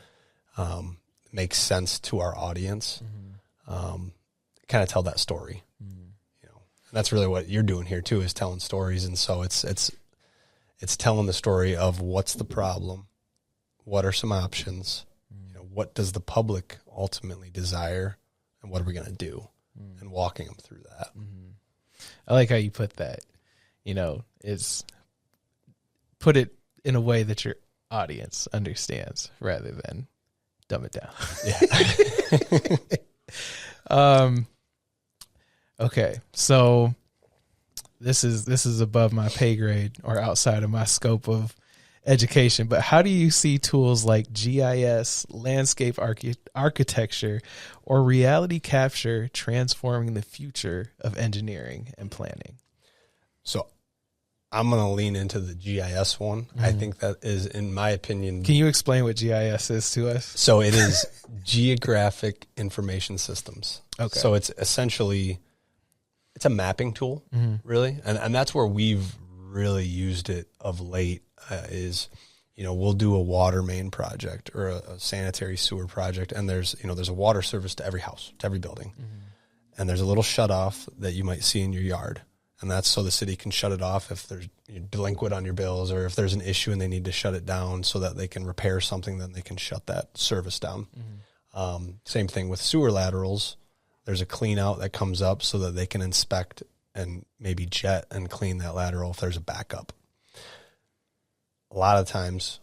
Speaker 2: makes sense to our audience, kind of tell that story. And that's really what you're doing here too, is telling stories. And so it's telling the story of what's the problem, what are some options, what does the public ultimately desire, and what are we going to do, and walking them through that.
Speaker 1: I like how you put that. It's put it in a way that your audience understands rather than dumb it down.
Speaker 2: Yeah.
Speaker 1: Okay, so this is above my pay grade or outside of my scope of education, but how do you see tools like GIS, landscape architecture, or reality capture transforming the future of engineering and planning?
Speaker 2: So I'm going to lean into the GIS one. I think that is, in my opinion.
Speaker 1: Can you explain what GIS is to us?
Speaker 2: So it is Geographic Information Systems.
Speaker 1: Okay.
Speaker 2: So it's essentially, it's a mapping tool, really. And that's where we've really used it of late, is, we'll do a water main project or a sanitary sewer project. And there's a water service to every house, to every building. And there's a little shut off that you might see in your yard. And that's so the city can shut it off if there's delinquent on your bills, or if there's an issue and they need to shut it down so that they can repair something, then they can shut that service down. Same thing with sewer laterals. There's a clean out that comes up so that they can inspect and maybe jet and clean that lateral if there's a backup. A lot of times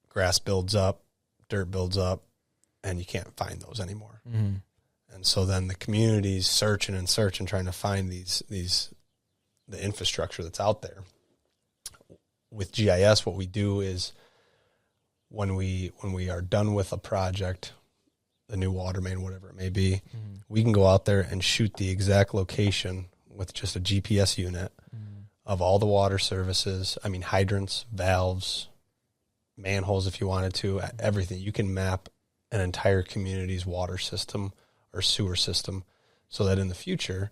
Speaker 2: grass builds up, dirt builds up, and you can't find those anymore. And so then the community's searching and trying to find the infrastructure that's out there. With GIS, what we do is when we are done with a project, the new water main, whatever it may be, we can go out there and shoot the exact location with just a GPS unit of all the water services. I mean, hydrants, valves, manholes, if you wanted to, everything. You can map an entire community's water system or sewer system, so that in the future,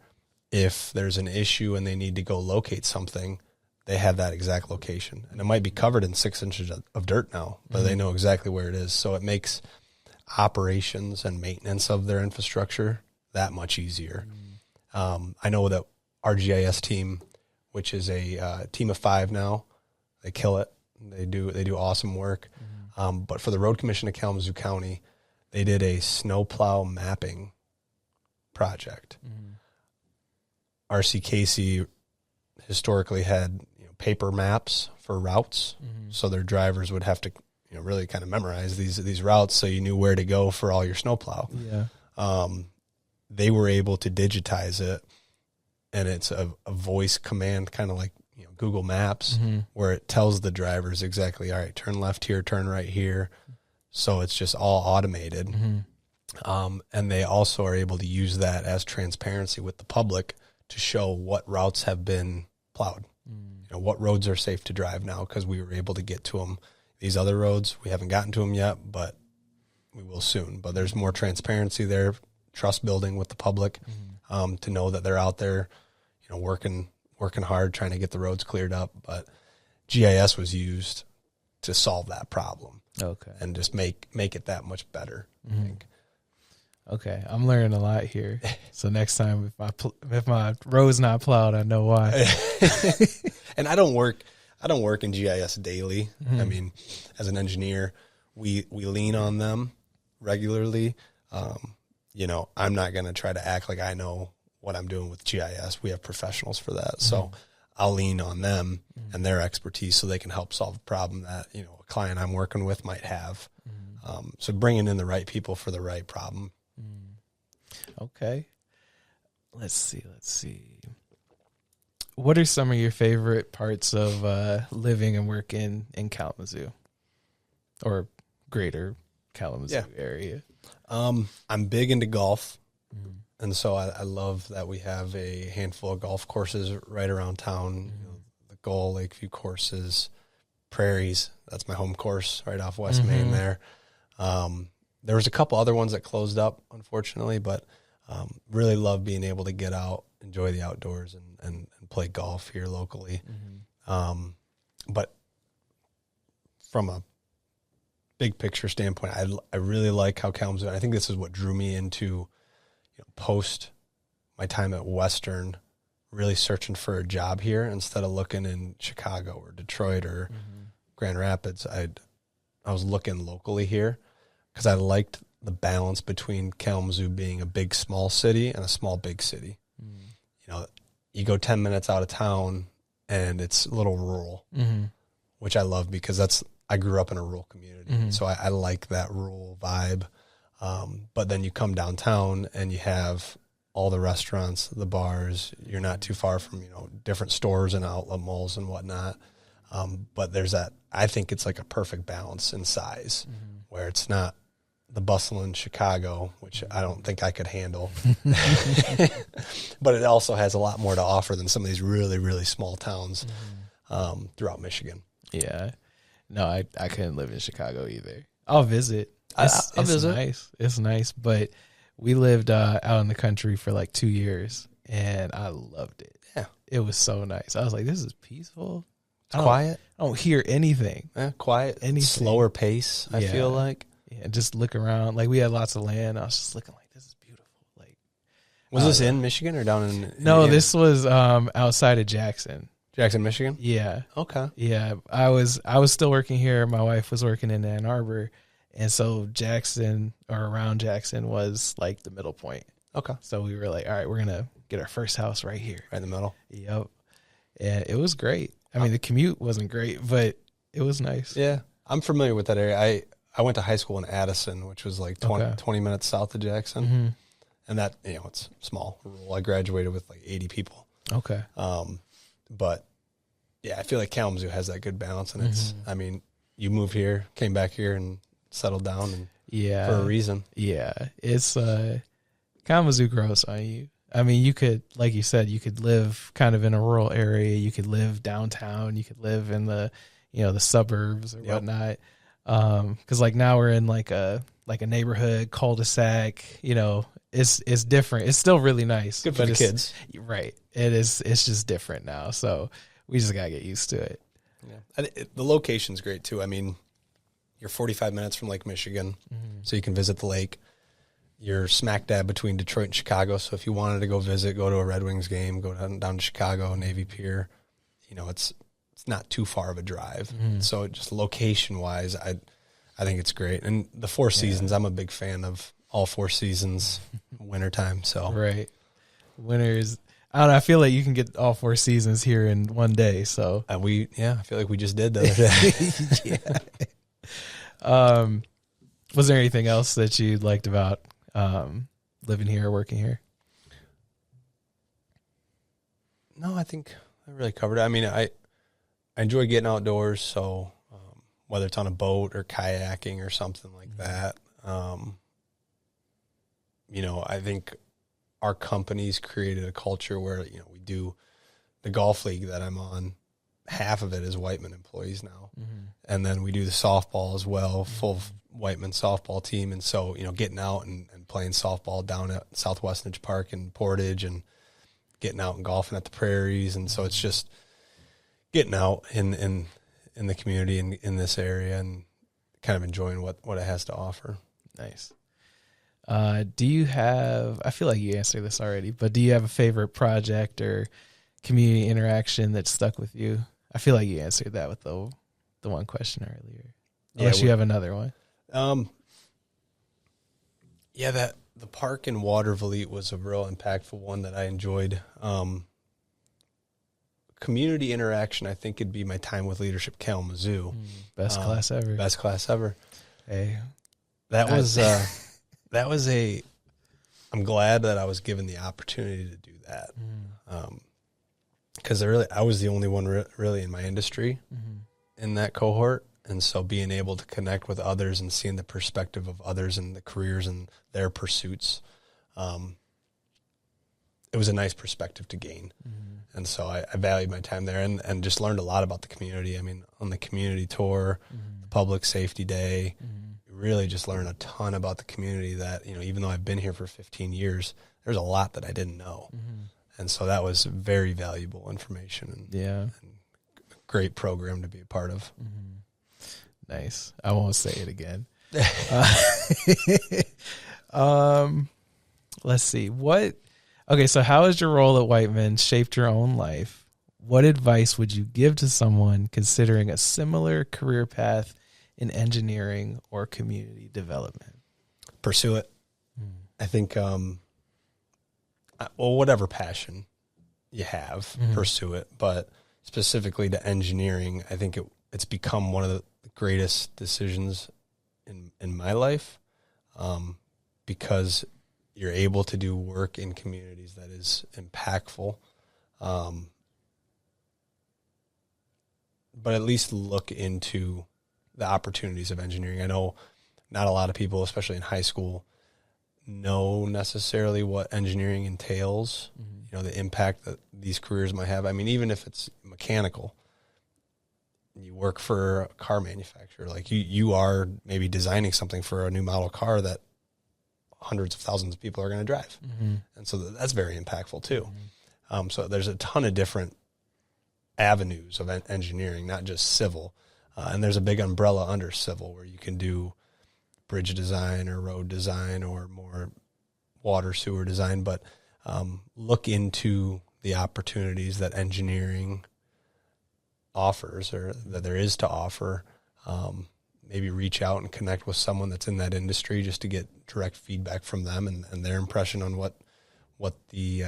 Speaker 2: if there's an issue and they need to go locate something, they have that exact location. And it might be covered in 6 inches of dirt now, but they know exactly where it is. So it makes operations and maintenance of their infrastructure that much easier. I know that our GIS team, which is a team of 5 now, they kill it. They do awesome work. But for the Road Commission of Kalamazoo County, they did a snowplow mapping project. RC Casey historically had paper maps for routes, so their drivers would have to really kind of memorize these routes so you knew where to go for all your snowplow. They were able to digitize it, and it's a voice command, kind of like Google Maps, where it tells the drivers exactly, all right, turn left here, turn right here. So it's just all automated. And they also are able to use that as transparency with the public to show what routes have been plowed. What roads are safe to drive now, because we were able to get to them. These other roads, we haven't gotten to them yet, but we will soon. But there's more transparency there, trust building with the public, to know that they're out there, working hard, trying to get the roads cleared up. But GIS was used to solve that problem.
Speaker 1: Okay.
Speaker 2: And just make it that much better, I think.
Speaker 1: Okay, I'm learning a lot here. So next time, if my road's not plowed, I know why.
Speaker 2: And I don't work in GIS daily. I mean, as an engineer, we lean on them regularly. I'm not going to try to act like I know what I'm doing with GIS. We have professionals for that. So I'll lean on them and their expertise so they can help solve a problem that, a client I'm working with might have. So bringing in the right people for the right problem.
Speaker 1: Okay. Let's see. What are some of your favorite parts of living and working in Kalamazoo or greater Kalamazoo area?
Speaker 2: I'm big into golf. And so I love that we have a handful of golf courses right around town. The Gull, Lakeview courses, Prairies. That's my home course right off West Main there. There was a couple other ones that closed up, unfortunately, but really love being able to get out, enjoy the outdoors, and play golf here locally. But from a big picture standpoint, I really like how Kalamazoo, and I think this is what drew me into post my time at Western, really searching for a job here instead of looking in Chicago or Detroit or Grand Rapids. I was looking locally here because I liked the balance between Kalamazoo being a big, small city and a small, big city. You go 10 minutes out of town and it's a little rural, which I love because I grew up in a rural community. So I like that rural vibe. But then you come downtown and you have all the restaurants, the bars. You're not too far from, different stores and outlet malls and whatnot. But there's that, I think it's like a perfect balance in size where it's not the bustling Chicago, which I don't think I could handle. But it also has a lot more to offer than some of these really, really small towns throughout Michigan.
Speaker 1: Yeah. No, I couldn't live in Chicago either. I'll visit. It's nice. It's nice, but we lived out in the country for like 2 years, and I loved it.
Speaker 2: Yeah,
Speaker 1: it was so nice. I was like, "This is peaceful.
Speaker 2: It's quiet.
Speaker 1: I don't hear anything.
Speaker 2: Yeah, quiet. Anything. Slower pace. I feel like.
Speaker 1: Yeah, just look around. Like we had lots of land. I was just looking like, this is beautiful. Like,
Speaker 2: was this in Michigan or down in?
Speaker 1: No, Indiana? This was outside of Jackson.
Speaker 2: Jackson, Michigan.
Speaker 1: Yeah.
Speaker 2: Okay.
Speaker 1: Yeah, I was still working here. My wife was working in Ann Arbor. And so Jackson or around Jackson was like the middle point.
Speaker 2: Okay.
Speaker 1: So we were like, all right, we're going to get our first house right here.
Speaker 2: Right in the middle.
Speaker 1: Yep. And it was great. I mean, the commute wasn't great, but it was nice.
Speaker 2: Yeah. I'm familiar with that area. I went to high school in Addison, which was like 20 minutes south of Jackson. And that, it's small. Rural. I graduated with like 80 people.
Speaker 1: Okay.
Speaker 2: But yeah, I feel like Kalamazoo has that good balance. And it's, I mean, you moved here, came back here and settled down and for a reason.
Speaker 1: Yeah. It's Kalamazoo grows on you. I mean, you could, like you said, you could live kind of in a rural area. You could live downtown. You could live in the, the suburbs or whatnot. Cause like now we're in like a neighborhood cul-de-sac, it's different. It's still really nice.
Speaker 2: Good for the kids.
Speaker 1: Right. It is. It's just different now. So we just gotta get used to it.
Speaker 2: Yeah. The location's great too. I mean, you're 45 minutes from Lake Michigan, so you can visit the lake. You're smack dab between Detroit and Chicago, so if you wanted to go visit, go to a Red Wings game, go down to Chicago, Navy Pier, it's not too far of a drive. So just location-wise, I think it's great. And the Four Seasons, I'm a big fan of all 4 seasons, wintertime. So
Speaker 1: right. Winters, I don't know, I feel like you can get all 4 seasons here in one day. So
Speaker 2: I feel like we just did the other day.
Speaker 1: Was there anything else that you liked about living here or working here?
Speaker 2: No, I think I really covered it. I mean, I enjoy getting outdoors, so whether it's on a boat or kayaking or something like that, I think our company's created a culture where, we do the golf league that I'm on. Half of it is Wightman employees now. And then we do the softball as well, full Wightman softball team. And so, getting out and playing softball down at Southwest Edge Park in Portage and getting out and golfing at the Prairies. And so it's just getting out in the community in this area and kind of enjoying what it has to offer.
Speaker 1: Nice. Do you have, I feel like you answered this already, but do you have a favorite project or community interaction that stuck with you? I feel like you answered that with the one question earlier. Unless you have another one.
Speaker 2: The park in Watervliet was a real impactful one that I enjoyed. Community interaction, I think, it'd be my time with Leadership Kalamazoo.
Speaker 1: Best class ever.
Speaker 2: Best class ever.
Speaker 1: Hey,
Speaker 2: that was I'm glad that I was given the opportunity to do that. Because I was the only one really in my industry in that cohort. And so being able to connect with others and seeing the perspective of others and the careers and their pursuits, it was a nice perspective to gain. And so I valued my time there and just learned a lot about the community. I mean, on the community tour, the public safety day, you really just learn a ton about the community that, even though I've been here for 15 years, there's a lot that I didn't know. And so that was very valuable information and a great program to be a part of.
Speaker 1: Nice. I won't say it again. Let's see. So how has your role at Wightman shaped your own life? What advice would you give to someone considering a similar career path in engineering or community development?
Speaker 2: Pursue it. I think, whatever passion you have, pursue it. But specifically to engineering, I think it's become one of the greatest decisions in my life, because you're able to do work in communities that is impactful, but at least look into the opportunities of engineering. I know not a lot of people, especially in high school, know necessarily what engineering entails, the impact that these careers might have. I mean, even if it's mechanical, you work for a car manufacturer, like you are maybe designing something for a new model car that hundreds of thousands of people are going to drive. And so that's very impactful too. So there's a ton of different avenues of engineering, not just civil. And there's a big umbrella under civil where you can do bridge design or road design or more water sewer design. But look into the opportunities that engineering offers or that there is to offer. Maybe reach out and connect with someone that's in that industry just to get direct feedback from them and their impression on what the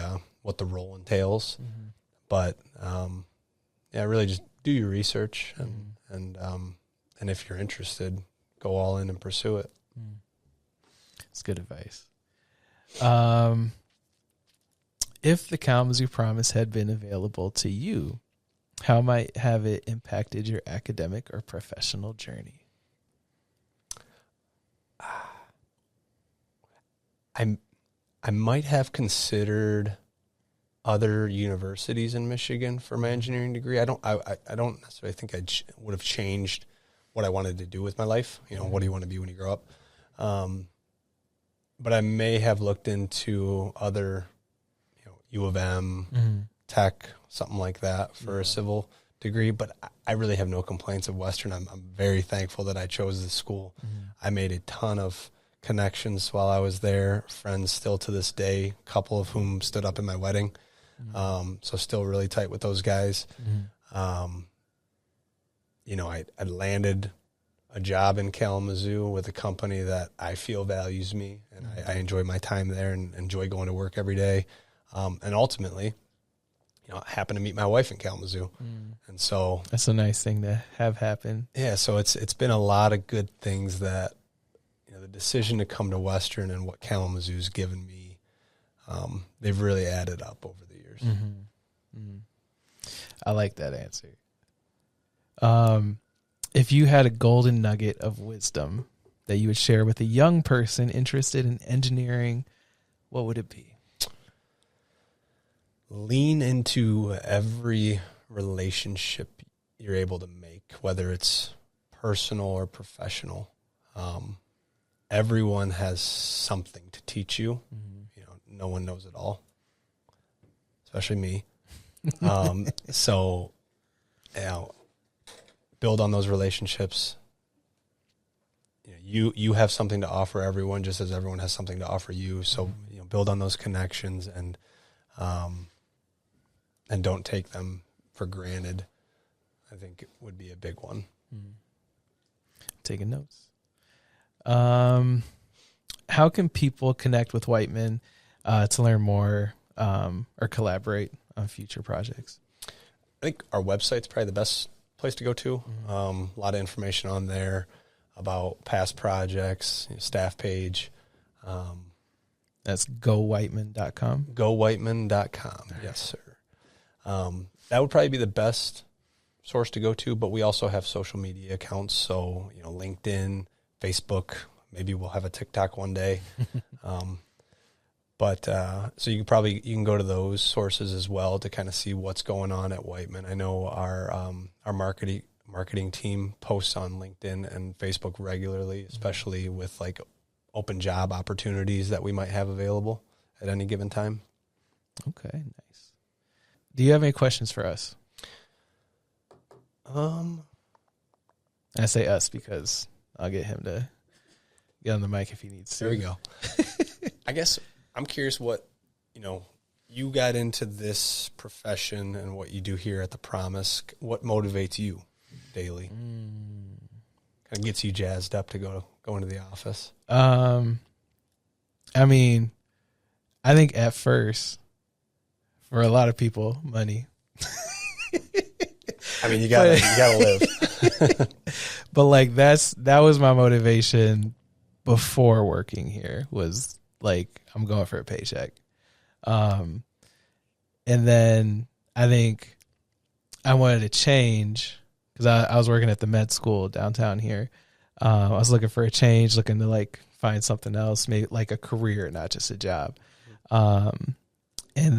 Speaker 2: role entails. But really just do your research and if you're interested, go all in and pursue it.
Speaker 1: It's good advice. If the Kalamazoo Promise had been available to you, how might have it impacted your academic or professional journey?
Speaker 2: I might have considered other universities in Michigan for my engineering degree. I don't necessarily think I would have changed what I wanted to do with my life. What do you want to be when you grow up? But I may have looked into other, U of M, Tech, something like that for a civil degree. But I really have no complaints of Western. I'm very thankful that I chose this school. I made a ton of connections while I was there, friends still to this day, a couple of whom stood up in my wedding. So still really tight with those guys. I landed a job in Kalamazoo with a company that I feel values me, and I enjoy my time there and enjoy going to work every day. And ultimately, I happened to meet my wife in Kalamazoo. And so
Speaker 1: that's a nice thing to have happen.
Speaker 2: Yeah. So it's been a lot of good things that, the decision to come to Western and what Kalamazoo's given me, they've really added up over the years.
Speaker 1: I like that answer. If you had a golden nugget of wisdom that you would share with a young person interested in engineering, what would it be?
Speaker 2: Lean into every relationship you're able to make, whether it's personal or professional. Everyone has something to teach you. No one knows it all, especially me. So, build on those relationships. You have something to offer everyone, just as everyone has something to offer you. So, build on those connections and don't take them for granted. I think it would be a big one.
Speaker 1: Taking notes. How can people connect with Wightman to learn more or collaborate on future projects?
Speaker 2: I think our website's probably the best place to go to. A lot of information on there. about past projects, staff page.
Speaker 1: That's gowhiteman.com.
Speaker 2: Gowhiteman.com. Yes, sir. That would probably be the best source to go to, but we also have social media accounts. So, LinkedIn, Facebook, maybe we'll have a TikTok one day. But so you can go to those sources as well to kind of see what's going on at Wightman. I know our marketing team posts on LinkedIn and Facebook regularly, especially with like open job opportunities that we might have available at any given time.
Speaker 1: Okay, nice. Do you have any questions for us? I say us because I'll get him to get on the mic if he needs to.
Speaker 2: There we go. I guess I'm curious what, you got into this profession and what you do here at the Promise. What motivates you daily? Kind of gets you jazzed up to go into the office.
Speaker 1: I mean, I think at first, for a lot of people, money.
Speaker 2: I mean, you gotta live.
Speaker 1: But like that was my motivation before working here, was like, I'm going for a paycheck. And then I think I wanted to change because I was working at the med school downtown here. I was looking for a change, looking to like find something else, maybe like a career, not just a job. And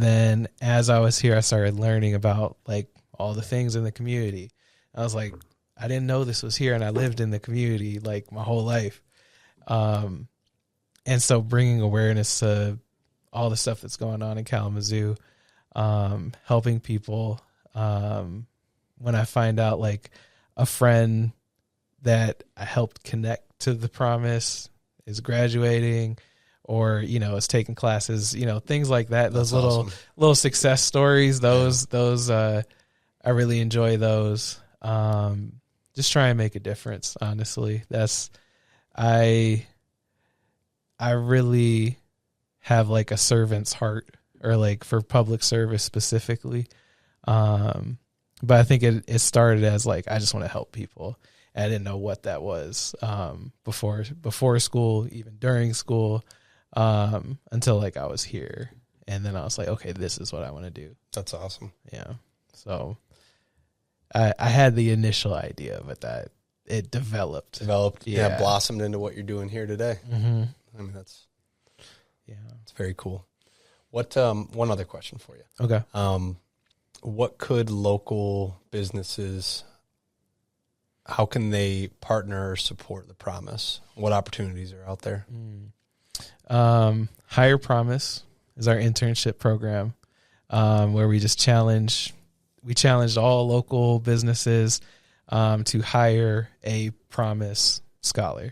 Speaker 1: then as I was here, I started learning about like all the things in the community. I was like, I didn't know this was here, and I lived in the community like my whole life. And so bringing awareness to all the stuff that's going on in Kalamazoo, helping people. When I find out like a friend that I helped connect to the Promise is graduating, or, is taking classes, things like that. Those little success stories, those, I really enjoy those. Just try and make a difference. Honestly, I really have like a servant's heart, or like for public service specifically. But I think it started as like, I just want to help people. I didn't know what that was before school, even during school, until like I was here. And then I was like, okay, this is what I want to do.
Speaker 2: That's awesome.
Speaker 1: Yeah. So I had the initial idea, but that it developed.
Speaker 2: Yeah. Blossomed into what you're doing here today.
Speaker 1: Mm-hmm.
Speaker 2: I mean, it's very cool. What, one other question for you.
Speaker 1: Okay.
Speaker 2: What could local businesses, how can they partner or support the Promise? What opportunities are out there?
Speaker 1: Hire Promise is our internship program, where we just challenged all local businesses to hire a Promise scholar.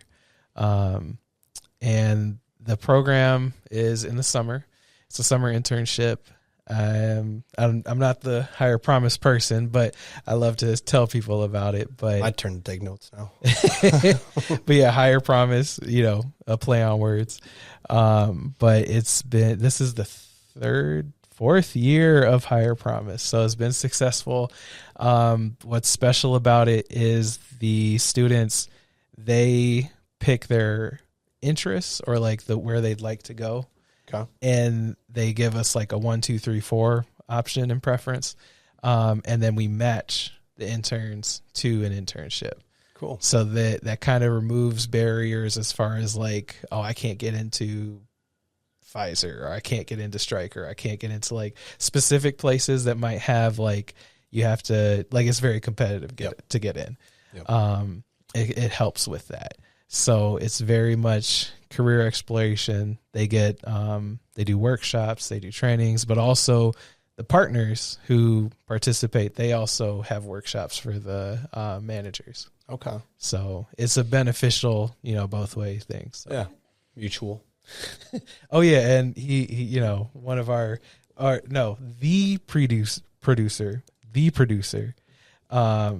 Speaker 1: And the program is in the summer. It's a summer internship. I'm not the Hire Promise person, but I love to tell people about it. But
Speaker 2: I turn to take notes now.
Speaker 1: But yeah, Hire Promise, a play on words. But this is the fourth year of Hire Promise, so it's been successful. What's special about it is the students, they pick their interests, or like where they'd like to go.
Speaker 2: Okay.
Speaker 1: And they give us like a 1, 2, 3, 4 option and preference. And then we match the interns to an internship.
Speaker 2: Cool.
Speaker 1: So that kind of removes barriers as far as like, oh, I can't get into Pfizer, or I can't get into Stryker, I can't get into like specific places that might have like, you have to, like, it's very competitive to get in. Yep. It helps with that. So it's very much career exploration. They get, they do workshops, they do trainings, but also the partners who participate, they also have workshops for the managers.
Speaker 2: Okay.
Speaker 1: So it's a beneficial, both way thing. So.
Speaker 2: Yeah. Mutual.
Speaker 1: Oh yeah. And he one of the producer,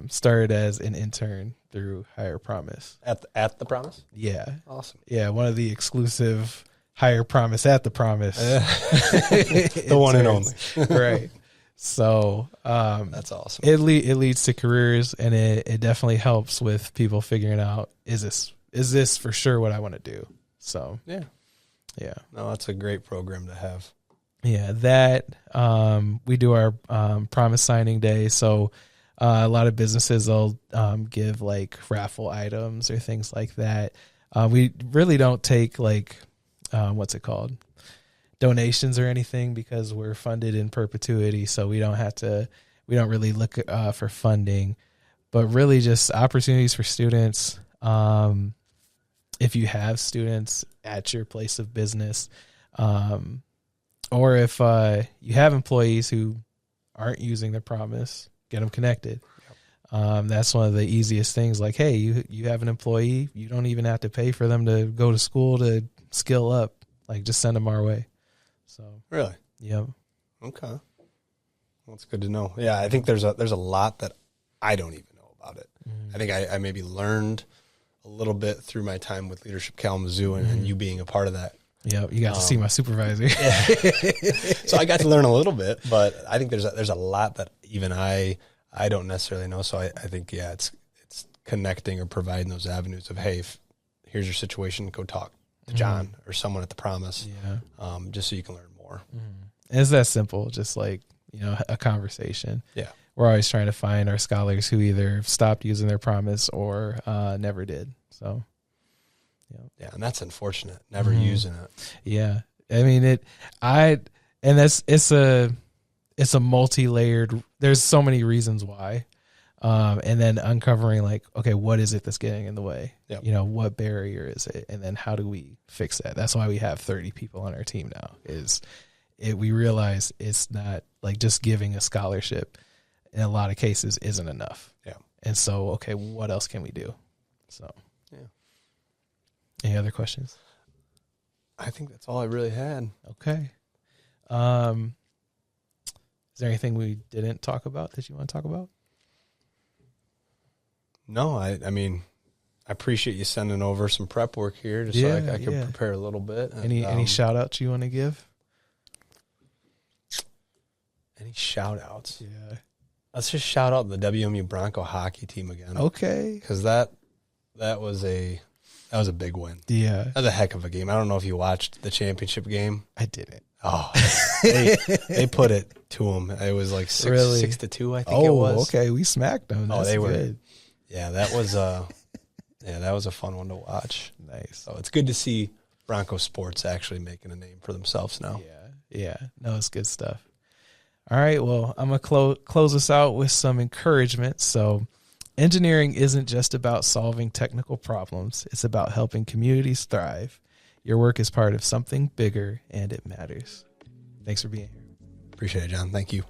Speaker 1: started as an intern through Hire Promise.
Speaker 2: At the Promise?
Speaker 1: Yeah.
Speaker 2: Awesome.
Speaker 1: Yeah, one of the exclusive Hire Promise at the Promise.
Speaker 2: The one and only.
Speaker 1: Right. So
Speaker 2: that's awesome.
Speaker 1: It leads to careers, and it definitely helps with people figuring out, is is this for sure what I want to do? So
Speaker 2: Yeah. No, that's a great program to have.
Speaker 1: Yeah, that we do our promise signing day. So a lot of businesses will give like raffle items or things like that. We really don't take like what's it called, donations or anything, because we're funded in perpetuity. So we don't really look for funding, but really just opportunities for students. If you have students at your place of business, or if you have employees who aren't using their promise, get them connected. That's one of the easiest things. Like, hey, you have an employee, you don't even have to pay for them to go to school to skill up. Like, just send them our way. So
Speaker 2: Really?
Speaker 1: yeah.
Speaker 2: Okay. Well, that's good to know. Yeah, I think there's a lot that I don't even know about it. I think I maybe learned a little bit through my time with Leadership Kalamazoo and you being a part of that.
Speaker 1: Yeah, you got to see my supervisor.
Speaker 2: Yeah. So I got to learn a little bit, but I think there's a lot that even I don't necessarily know. So I think, yeah, it's connecting or providing those avenues of, hey, here's your situation, go talk to John or someone at the Promise, just so you can learn more.
Speaker 1: And it's that simple, just like, a conversation.
Speaker 2: Yeah.
Speaker 1: We're always trying to find our scholars who either stopped using their promise or never did. So,
Speaker 2: yeah, and that's unfortunate. Never using it.
Speaker 1: Yeah, I mean it's a multi-layered. There's so many reasons why, and then uncovering like, okay, what is it that's getting in the way?
Speaker 2: Yep.
Speaker 1: What barrier is it, and then how do we fix that? That's why we have 30 people on our team now. We realize it's not like just giving a scholarship in a lot of cases isn't enough.
Speaker 2: Yeah. And
Speaker 1: so, okay, what else can we do? So,
Speaker 2: yeah.
Speaker 1: Any other questions?
Speaker 2: I think that's all I really had.
Speaker 1: Okay. Is there anything we didn't talk about that you want to talk about?
Speaker 2: No, I mean, I appreciate you sending over some prep work here just so I can prepare a little bit. And,
Speaker 1: any shout outs you want to give?
Speaker 2: Any shout outs?
Speaker 1: Yeah.
Speaker 2: Let's just shout out the WMU Bronco hockey team again.
Speaker 1: Okay.
Speaker 2: Because that was a big win.
Speaker 1: Yeah.
Speaker 2: That was a heck of a game. I don't know if you watched the championship game.
Speaker 1: I didn't.
Speaker 2: Oh, they put it to them. It was like 6-2, I think it was.
Speaker 1: Oh, okay. We smacked them. That's
Speaker 2: they were
Speaker 1: good.
Speaker 2: Yeah, that was a fun one to watch.
Speaker 1: Nice.
Speaker 2: So it's good to see Bronco sports actually making a name for themselves now.
Speaker 1: Yeah. No, it's good stuff. All right. Well, I'm going to close us out with some encouragement. So, engineering isn't just about solving technical problems. It's about helping communities thrive. Your work is part of something bigger, and it matters. Thanks for being here.
Speaker 2: Appreciate it, John. Thank you.